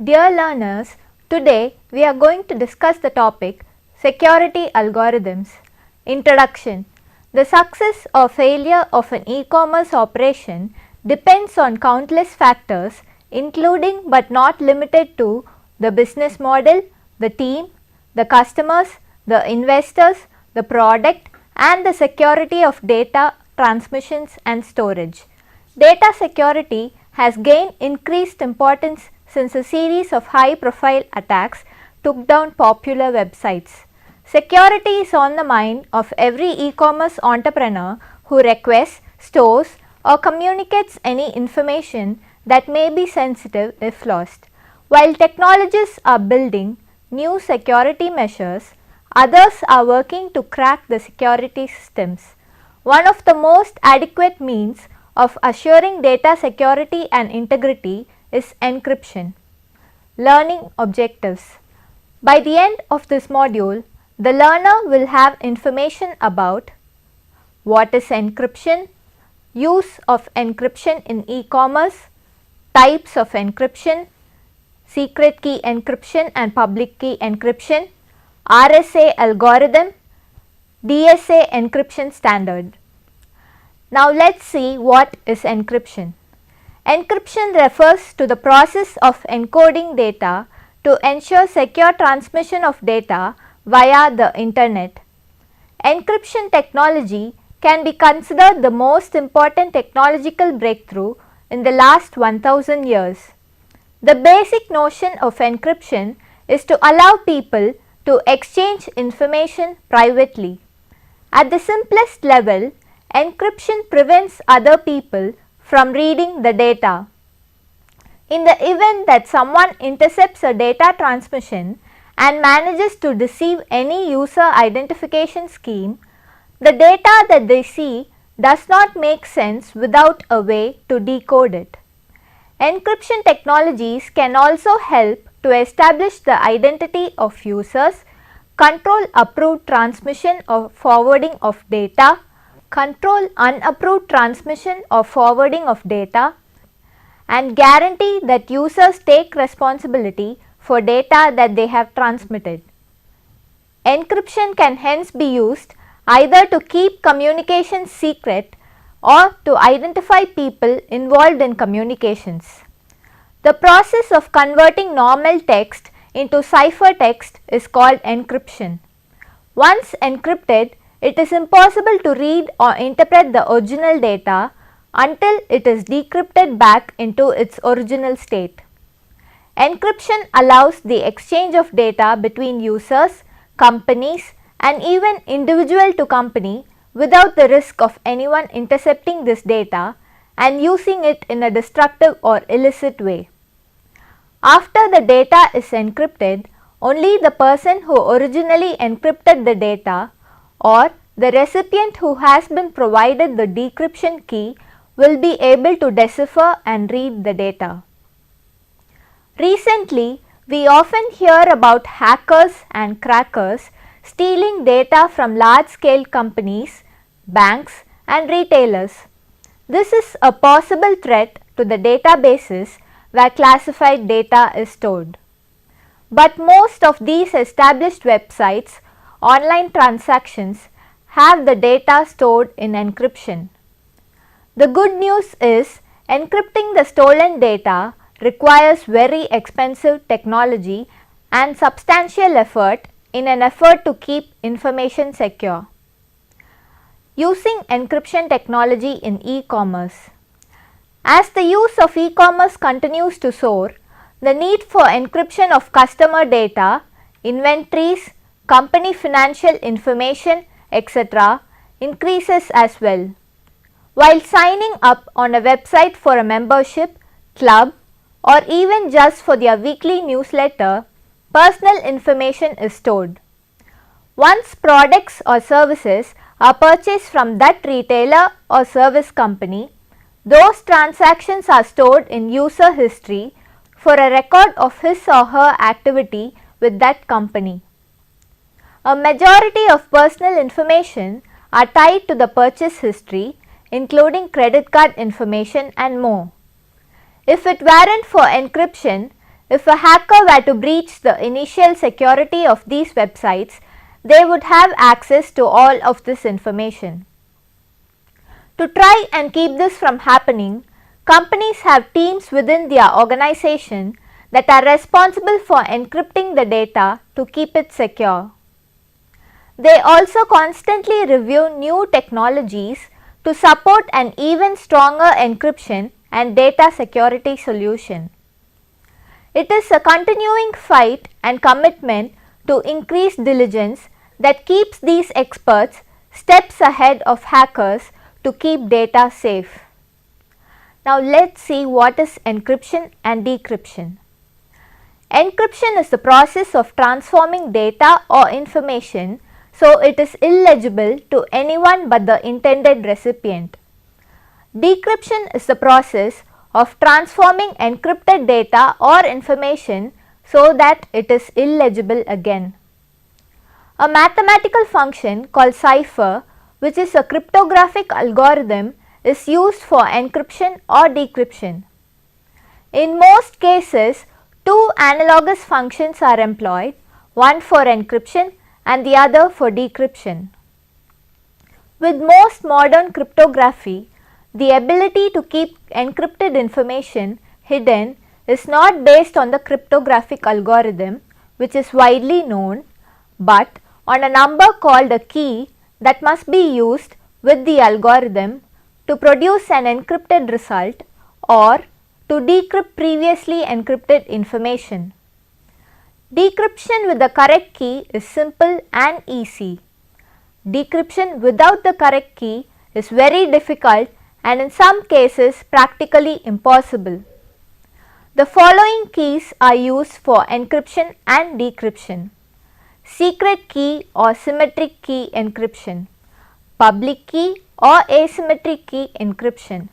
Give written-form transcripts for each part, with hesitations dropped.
Dear learners, today we are going to discuss the topic Security Algorithms. Introduction. The success or failure of an e-commerce operation depends on countless factors, including but not limited to the business model, the team, the customers, the investors, the product, and the security of data transmissions and storage. Data security has gained increased importance since a series of high-profile attacks took down popular websites. Security is on the mind of every e-commerce entrepreneur who requests, stores, or communicates any information that may be sensitive if lost. While technologists are building new security measures, others are working to crack the security systems. One of the most adequate means of assuring data security and integrity is encryption. Learning objectives. By the end of this module, the learner will have information about what is encryption, use of encryption in e-commerce, types of encryption, secret key encryption and public key encryption, RSA algorithm, DSA encryption standard. Now let's see what is encryption. Encryption refers to the process of encoding data to ensure secure transmission of data via the internet. Encryption technology can be considered the most important technological breakthrough in the last 1000 years. The basic notion of encryption is to allow people to exchange information privately. At the simplest level, encryption prevents other people from reading the data. In the event that someone intercepts a data transmission and manages to deceive any user identification scheme, the data that they see does not make sense without a way to decode it. Encryption technologies can also help to establish the identity of users, control approved transmission or forwarding of data, control unapproved transmission or forwarding of data, and guarantee that users take responsibility for data that they have transmitted. Encryption can hence be used either to keep communications secret or to identify people involved in communications. The process of converting normal text into ciphertext is called encryption. Once encrypted, it is impossible to read or interpret the original data until it is decrypted back into its original state. Encryption allows the exchange of data between users, companies, and even individual to company without the risk of anyone intercepting this data and using it in a destructive or illicit way. After the data is encrypted, only the person who originally encrypted the data or the recipient who has been provided the decryption key will be able to decipher and read the data. Recently, we often hear about hackers and crackers stealing data from large-scale companies, banks, and retailers. This is a possible threat to the databases where classified data is stored. But most of these established websites, online transactions, have the data stored in encryption. The good news is encrypting the stolen data requires very expensive technology and substantial effort in an effort to keep information secure. Using encryption technology in e-commerce. As the use of e-commerce continues to soar, the need for encryption of customer data, inventories, company financial information, etc. increases as well. While signing up on a website for a membership, club, or even just for their weekly newsletter, personal information is stored. Once products or services are purchased from that retailer or service company, those transactions are stored in user history for a record of his or her activity with that company. A majority of personal information are tied to the purchase history, including credit card information and more. If it weren't for encryption, If a hacker were to breach the initial security of these websites, they would have access to all of this information. To try and keep this from happening, companies have teams within their organization that are responsible for encrypting the data to keep it secure. They also constantly review new technologies to support an even stronger encryption and data security solution. It is a continuing fight and commitment to increased diligence that keeps these experts steps ahead of hackers to keep data safe. Now let's see what is encryption and decryption. Encryption is the process of transforming data or information so it is illegible to anyone but the intended recipient. Decryption is the process of transforming encrypted data or information so that it is illegible again. A mathematical function called cipher, which is a cryptographic algorithm, is used for encryption or decryption. In most cases, two analogous functions are employed, one for encryption and the other for decryption. With most modern cryptography, the ability to keep encrypted information hidden is not based on the cryptographic algorithm, which is widely known, but on a number called a key that must be used with the algorithm to produce an encrypted result or to decrypt previously encrypted information. Decryption with the correct key is simple and easy. Decryption without the correct key is very difficult and in some cases practically impossible. The following keys are used for encryption and decryption: secret key or symmetric key encryption, public key or asymmetric key encryption,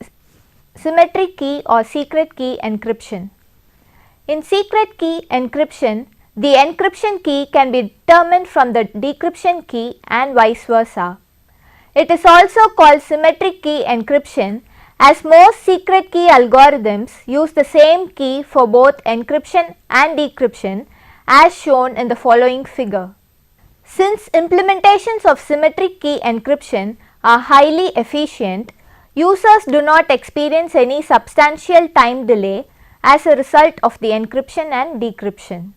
symmetric key or secret key encryption. In secret key encryption, the encryption key can be determined from the decryption key and vice versa. It is also called symmetric key encryption as most secret key algorithms use the same key for both encryption and decryption as shown in the following figure. Since implementations of symmetric key encryption are highly efficient, users do not experience any substantial time delay as a result of the encryption and decryption.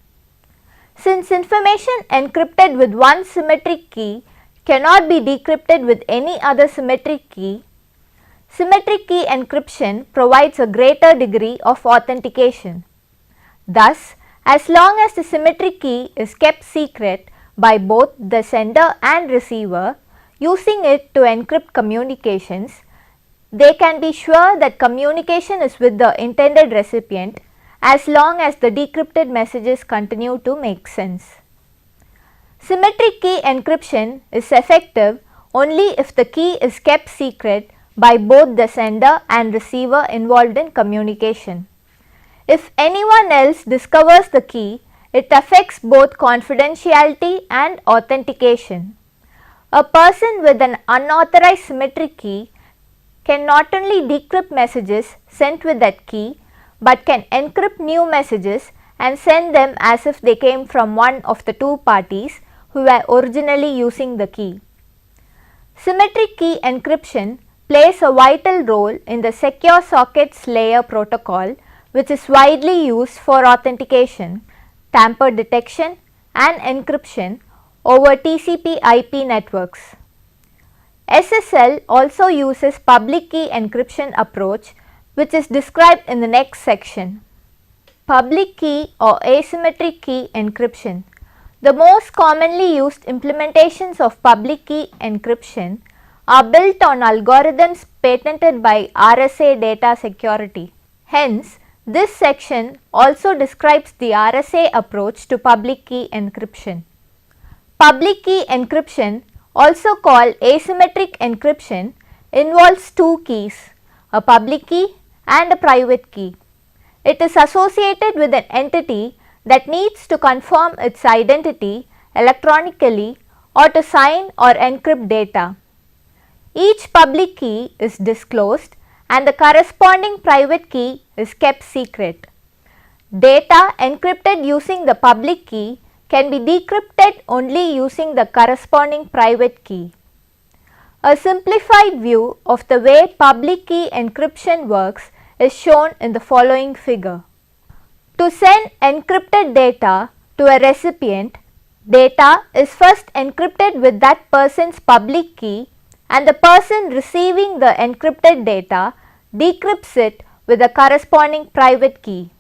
Since information encrypted with one symmetric key cannot be decrypted with any other symmetric key, symmetric key encryption provides a greater degree of authentication. Thus, as long as the symmetric key is kept secret by both the sender and receiver, using it to encrypt communications, they can be sure that communication is with the intended recipient as long as the decrypted messages continue to make sense. Symmetric key encryption is effective only if the key is kept secret by both the sender and receiver involved in communication. If anyone else discovers the key, it affects both confidentiality and authentication. A person with an unauthorized symmetric key can not only decrypt messages sent with that key, but can encrypt new messages and send them as if they came from one of the two parties who were originally using the key. Symmetric key encryption plays a vital role in the secure sockets layer protocol, which is widely used for authentication, tamper detection and encryption over TCP/IP networks. SSL also uses public key encryption approach, which is described in the next section. Public key or asymmetric key encryption. The most commonly used implementations of public key encryption are built on algorithms patented by RSA Data Security. Hence, this section also describes the RSA approach to public key encryption. Public key encryption, also called asymmetric encryption, involves two keys, a public key and a private key. It is associated with an entity that needs to confirm its identity electronically or to sign or encrypt data. Each public key is disclosed and the corresponding private key is kept secret. Data encrypted using the public key can be decrypted only using the corresponding private key. A simplified view of the way public key encryption works is shown in the following figure. To send encrypted data to a recipient, data is first encrypted with that person's public key and the person receiving the encrypted data decrypts it with a corresponding private key.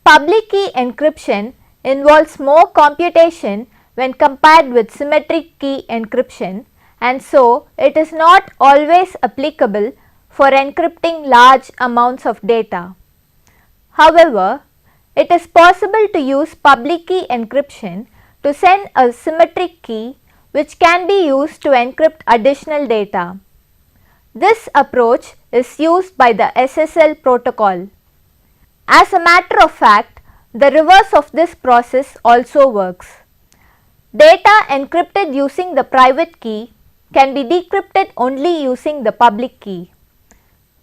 Public key encryption involves more computation when compared with symmetric key encryption, and so it is not always applicable for encrypting large amounts of data. However, it is possible to use public key encryption to send a symmetric key which can be used to encrypt additional data. This approach is used by the SSL protocol. As a matter of fact, the reverse of this process also works. Data encrypted using the private key can be decrypted only using the public key.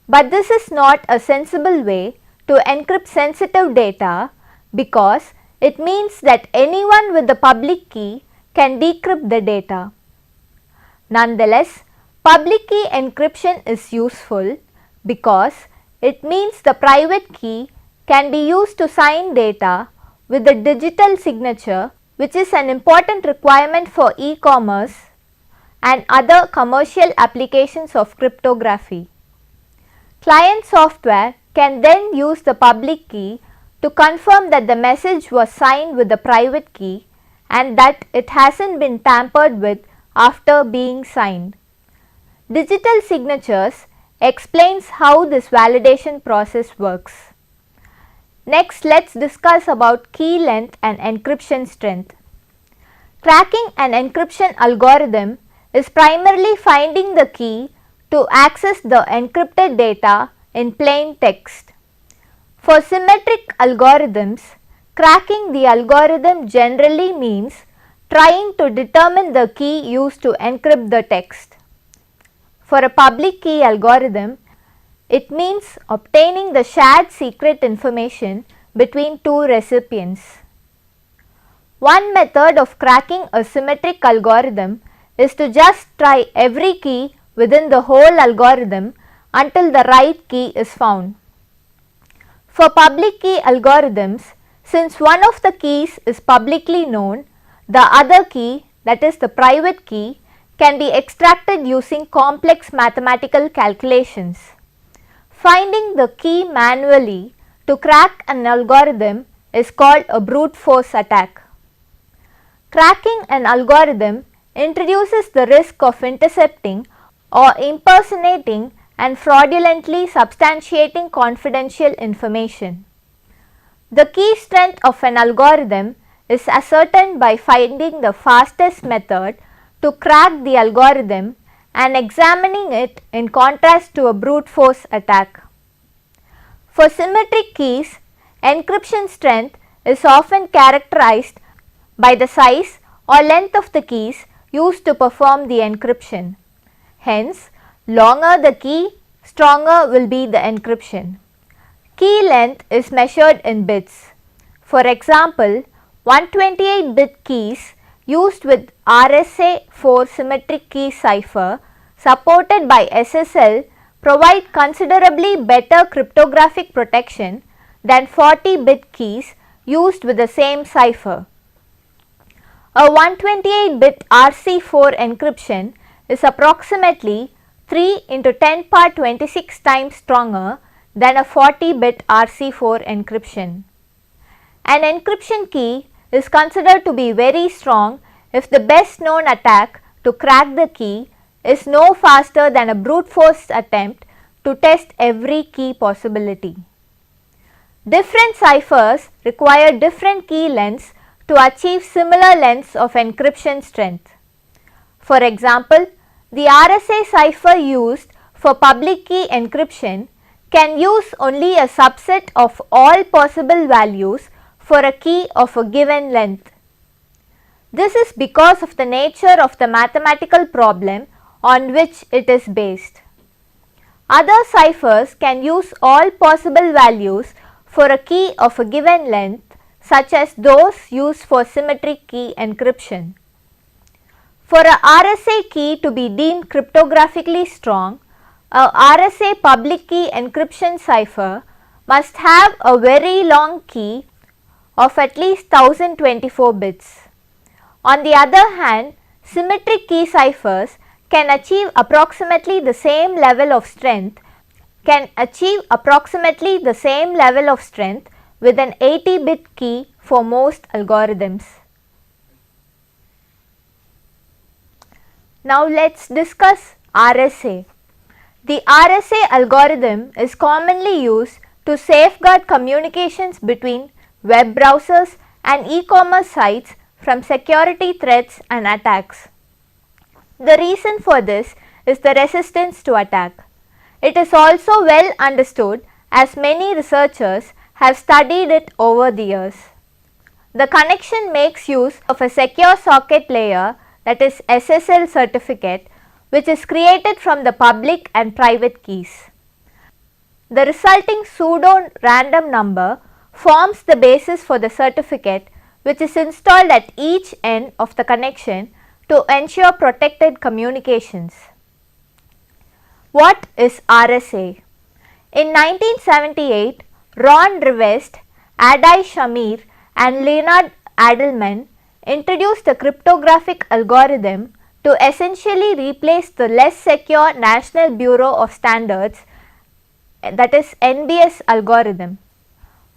But this is not a sensible way to encrypt sensitive data because it means that anyone with the public key can decrypt the data. Nonetheless, public key encryption is useful because it means the private key can be used to sign data with a digital signature, which is an important requirement for e-commerce and other commercial applications of cryptography. Client software can then use the public key to confirm that the message was signed with the private key and that it hasn't been tampered with after being signed. Digital signatures explains how this validation process works. Next, let's discuss about key length and encryption strength. Cracking an encryption algorithm is primarily finding the key to access the encrypted data in plain text. For symmetric algorithms, cracking the algorithm generally means trying to determine the key used to encrypt the text. For a public key algorithm, it means obtaining the shared secret information between two recipients. One method of cracking a symmetric algorithm is to just try every key within the whole algorithm until the right key is found. For public key algorithms, since one of the keys is publicly known, the other key, that is the private key, can be extracted using complex mathematical calculations. Finding the key manually to crack an algorithm is called a brute force attack. Cracking an algorithm introduces the risk of intercepting or impersonating and fraudulently substantiating confidential information. The key strength of an algorithm is ascertained by finding the fastest method to crack the algorithm and examining it in contrast to a brute force attack. For symmetric keys, encryption strength is often characterized by the size or length of the keys used to perform the encryption. Hence, longer the key, stronger will be the encryption. Key length is measured in bits. For example, 128-bit keys used with RSA-4 symmetric key cipher supported by SSL provide considerably better cryptographic protection than 40-bit keys used with the same cipher. A 128-bit RC4 encryption is approximately 3 into 10 power 26 times stronger than a 40-bit RC4 encryption. An encryption key is considered to be very strong if the best known attack to crack the key is no faster than a brute force attempt to test every key possibility. Different ciphers require different key lengths to achieve similar lengths of encryption strength. For example, the RSA cipher used for public key encryption can use only a subset of all possible values for a key of a given length. This is because of the nature of the mathematical problem on which it is based. Other ciphers can use all possible values for a key of a given length, such as those used for symmetric key encryption. For a RSA key to be deemed cryptographically strong, a RSA public key encryption cipher must have a very long key of at least 1024 bits. On the other hand, symmetric key ciphers can achieve approximately the same level of strength with an 80-bit key for most algorithms. Now let's discuss RSA. The RSA algorithm is commonly used to safeguard communications between web browsers and e-commerce sites from security threats and attacks. The reason for this is the resistance to attack. It is also well understood as many researchers have studied it over the years. The connection makes use of a secure socket layer, that is SSL certificate, which is created from the public and private keys. The resulting pseudo random number forms the basis for the certificate, which is installed at each end of the connection to ensure protected communications. What is RSA? In 1978, Ron Rivest, Adi Shamir and Leonard Adleman introduced a cryptographic algorithm to essentially replace the less secure National Bureau of Standards, that is NBS algorithm.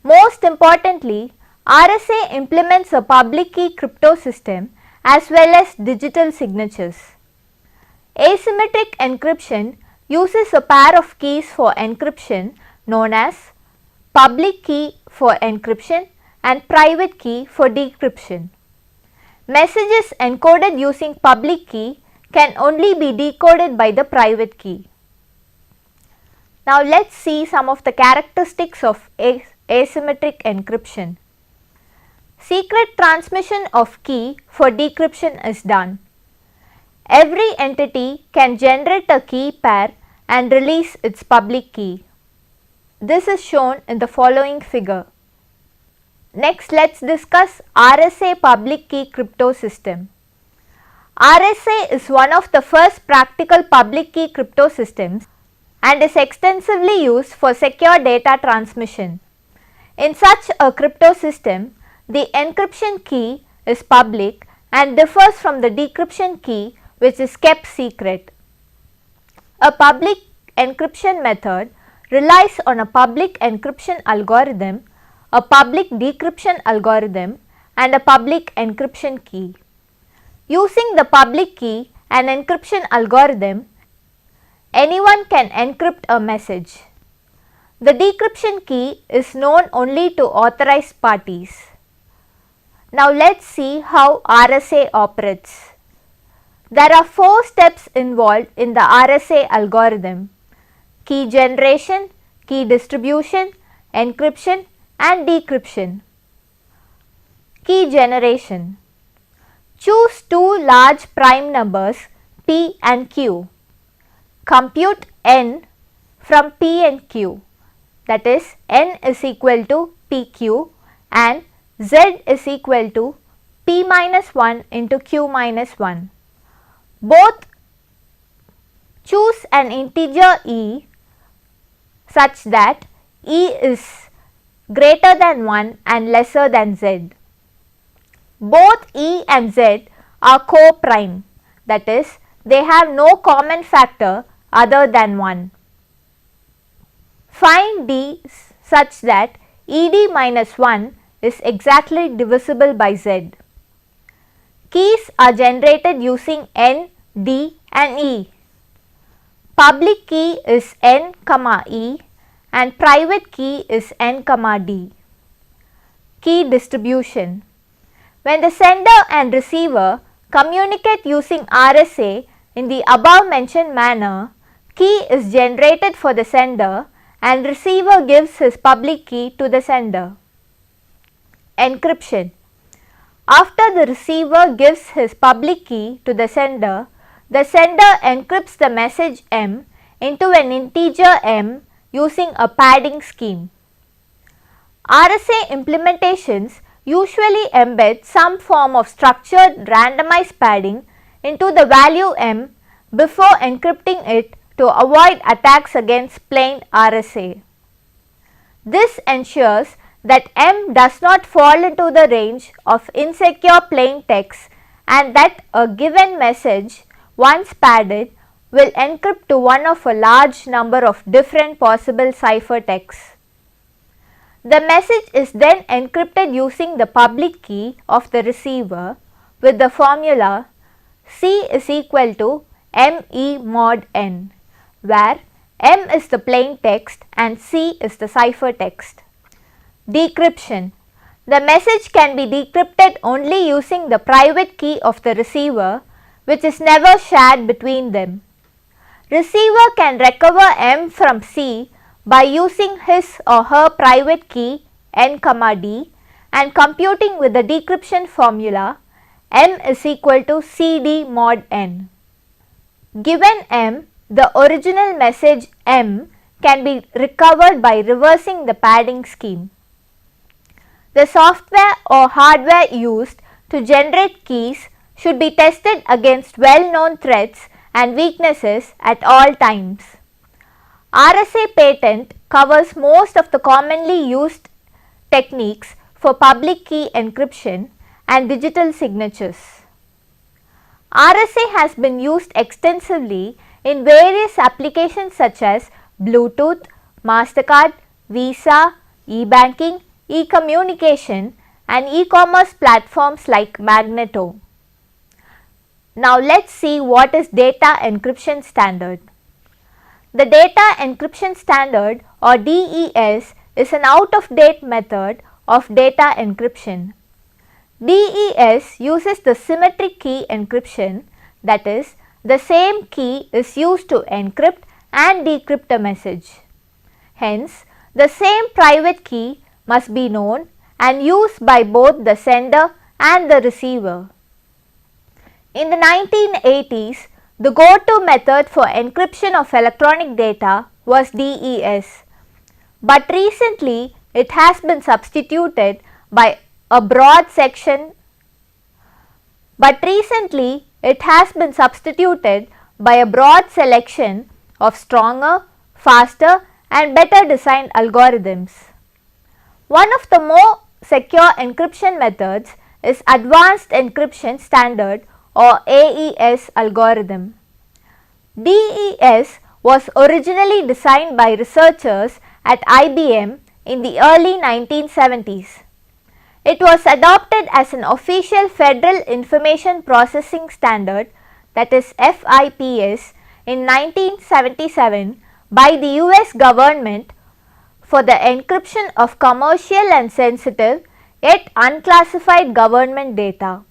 Most importantly, RSA implements a public key crypto system as well as digital signatures. Asymmetric encryption uses a pair of keys for encryption known as public key for encryption and private key for decryption. Messages encoded using public key can only be decoded by the private key. Now let's see some of the characteristics of asymmetric encryption. Secret transmission of key for decryption is done. Every entity can generate a key pair and release its public key. This is shown in the following figure. Next, let's discuss RSA public key crypto system. RSA is one of the first practical public key crypto systems and is extensively used for secure data transmission. In such a crypto system, the encryption key is public and differs from the decryption key, which is kept secret. A public encryption method relies on a public encryption algorithm, a public decryption algorithm and a public encryption key. Using the public key and encryption algorithm, anyone can encrypt a message. The decryption key is known only to authorized parties. Now let's see how RSA operates. There are 4 steps involved in the RSA algorithm: key generation, key distribution, encryption and decryption. Key generation. Choose 2 large prime numbers P and Q. Compute n from P and Q, that is n is equal to PQ and Z is equal to P minus 1 into Q minus 1. Both choose an integer e such that e is greater than 1 and lesser than z. Both e and z are co-prime, that is, they have no common factor other than 1. Find d such that ed minus 1 is exactly divisible by z. Keys are generated using n, d and e. Public key is n, e and private key is n, d. Key distribution. When the sender and receiver communicate using RSA in the above mentioned manner, key is generated for the sender and receiver gives his public key to the sender. Encryption. After the receiver gives his public key to the sender encrypts the message m into an integer m using a padding scheme. RSA implementations usually embed some form of structured randomized padding into the value m before encrypting it to avoid attacks against plain RSA. This ensures that m does not fall into the range of insecure plain text and that a given message, once padded, will encrypt to one of a large number of different possible ciphertexts. The message is then encrypted using the public key of the receiver with the formula C is equal to ME mod n, where M is the plain text and C is the ciphertext. Decryption. The message can be decrypted only using the private key of the receiver, which is never shared between them. Receiver can recover M from C by using his or her private key n, d and computing with the decryption formula M is equal to CD mod n. Given M, the original message M can be recovered by reversing the padding scheme. The software or hardware used to generate keys should be tested against well-known threats and weaknesses at all times. RSA patent covers most of the commonly used techniques for public key encryption and digital signatures. RSA has been used extensively in various applications such as Bluetooth, MasterCard, Visa, e-banking, e-communication and e-commerce platforms like Magneto. Now let's see what is data encryption standard. The data encryption standard or DES is an out-of-date method of data encryption. DES uses the symmetric key encryption, that is, the same key is used to encrypt and decrypt a message. Hence, the same private key must be known and used by both the sender and the receiver. In the 1980s, the go-to method for encryption of electronic data was DES, but recently it has been substituted by a broad selection of stronger, faster and better designed algorithms. One of the more secure encryption methods is Advanced Encryption Standard or AES algorithm. DES was originally designed by researchers at IBM in the early 1970s. It was adopted as an official Federal Information Processing Standard, that is FIPS, in 1977 by the US government for the encryption of commercial and sensitive yet unclassified government data.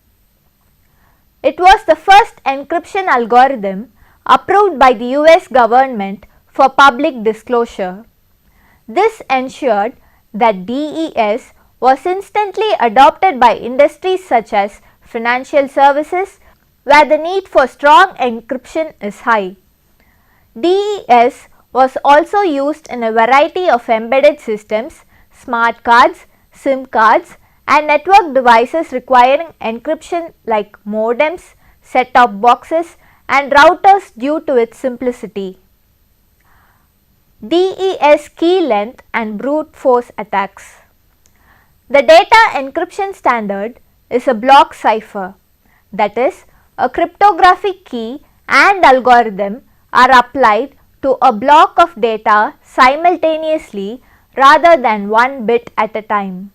It was the first encryption algorithm approved by the US government for public disclosure. This ensured that DES was instantly adopted by industries such as financial services, where the need for strong encryption is high. DES was also used in a variety of embedded systems, smart cards, SIM cards and network devices requiring encryption like modems, set-top boxes and routers due to its simplicity. DES key length and brute force attacks. The data encryption standard is a block cipher, that is, a cryptographic key and algorithm are applied to a block of data simultaneously rather than one bit at a time.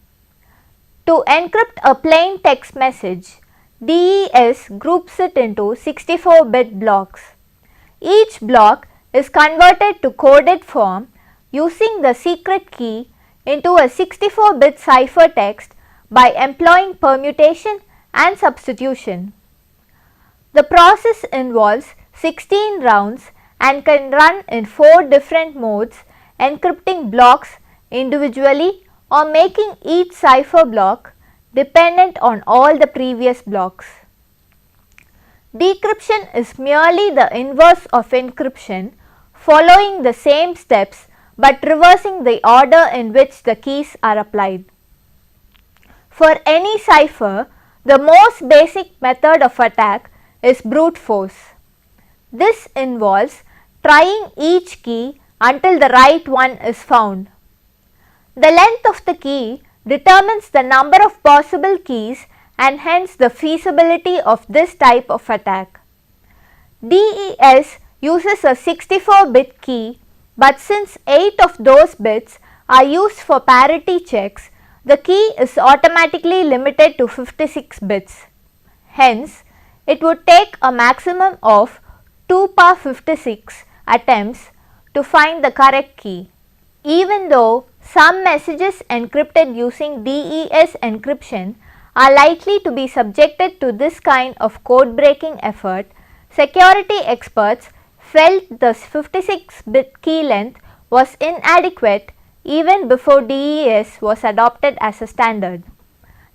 To encrypt a plain text message, DES groups it into 64-bit blocks. Each block is converted to coded form using the secret key into a 64-bit ciphertext by employing permutation and substitution. The process involves 16 rounds and can run in 4 different modes, encrypting blocks individually or making each cipher block dependent on all the previous blocks. Decryption is merely the inverse of encryption, following the same steps but reversing the order in which the keys are applied. For any cipher, the most basic method of attack is brute force. This involves trying each key until the right one is found. The length of the key determines the number of possible keys and hence the feasibility of this type of attack. DES uses a 64-bit key, but since 8 of those bits are used for parity checks, the key is automatically limited to 56 bits. Hence, it would take a maximum of 2 power 56 attempts to find the correct key. Even though some messages encrypted using DES encryption are likely to be subjected to this kind of code breaking effort, security experts felt the 56-bit key length was inadequate even before DES was adopted as a standard.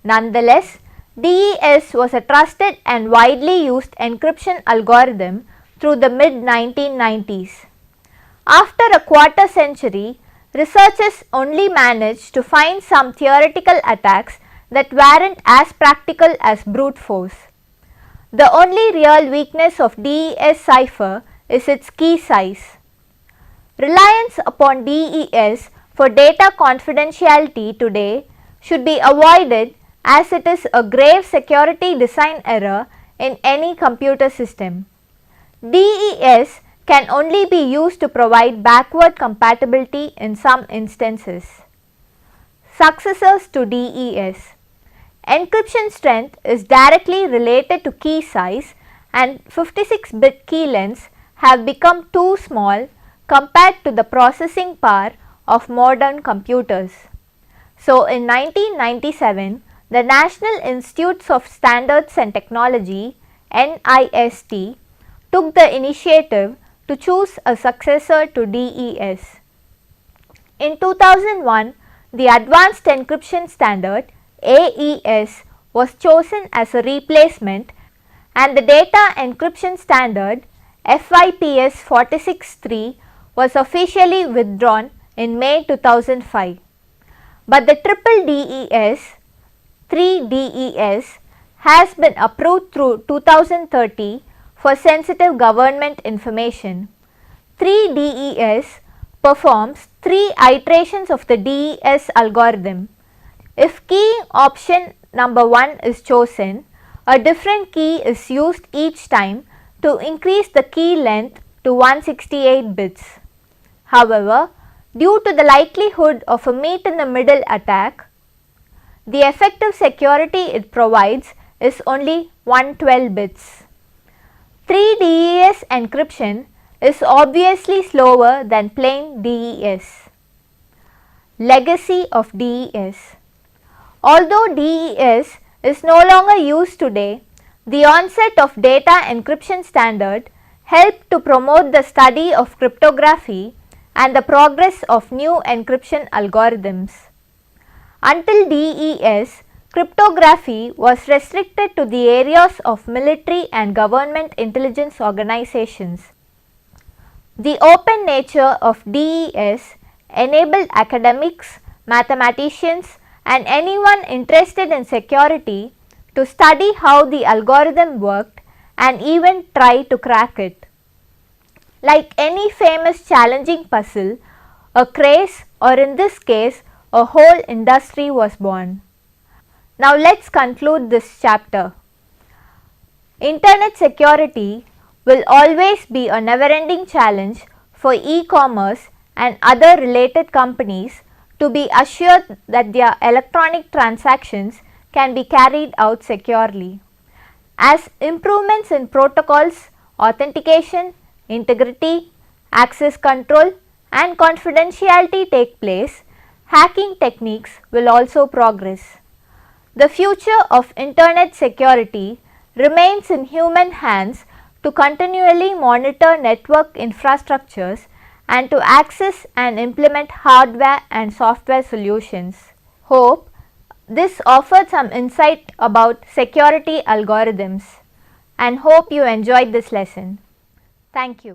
Nonetheless, DES was a trusted and widely used encryption algorithm through the mid-1990s. After a quarter century, researchers only managed to find some theoretical attacks that weren't as practical as brute force. The only real weakness of DES cipher is its key size. Reliance upon DES for data confidentiality today should be avoided as it is a grave security design error in any computer system. DES can only be used to provide backward compatibility in some instances. Successors to DES. Encryption strength is directly related to key size, and 56-bit key lengths have become too small compared to the processing power of modern computers. So in 1997, the National Institutes of Standards and Technology (NIST) took the initiative to choose a successor to DES. In 2001, the Advanced Encryption Standard AES was chosen as a replacement, and the Data Encryption Standard FYPS 46.3 was officially withdrawn in May 2005. But the triple DES, 3DES, has been approved through 2030 for sensitive government information. 3DES performs 3 iterations of the DES algorithm. If key option number 1 is chosen, a different key is used each time to increase the key length to 168 bits. However, due to the likelihood of a meet in the middle attack, the effective security it provides is only 112 bits. 3DES encryption is obviously slower than plain DES. Legacy of DES. Although DES is no longer used today, the onset of data encryption standard helped to promote the study of cryptography and the progress of new encryption algorithms. Until DES, cryptography was restricted to the areas of military and government intelligence organizations. The open nature of DES enabled academics, mathematicians, and anyone interested in security to study how the algorithm worked and even try to crack it. Like any famous challenging puzzle, a craze, or in this case, a whole industry was born. Now let's conclude this chapter. Internet security will always be a never-ending challenge for e-commerce and other related companies to be assured that their electronic transactions can be carried out securely. As improvements in protocols, authentication, integrity, access control, and confidentiality take place, hacking techniques will also progress. The future of internet security remains in human hands to continually monitor network infrastructures and to access and implement hardware and software solutions. Hope this offered some insight about security algorithms, and hope you enjoyed this lesson. Thank you.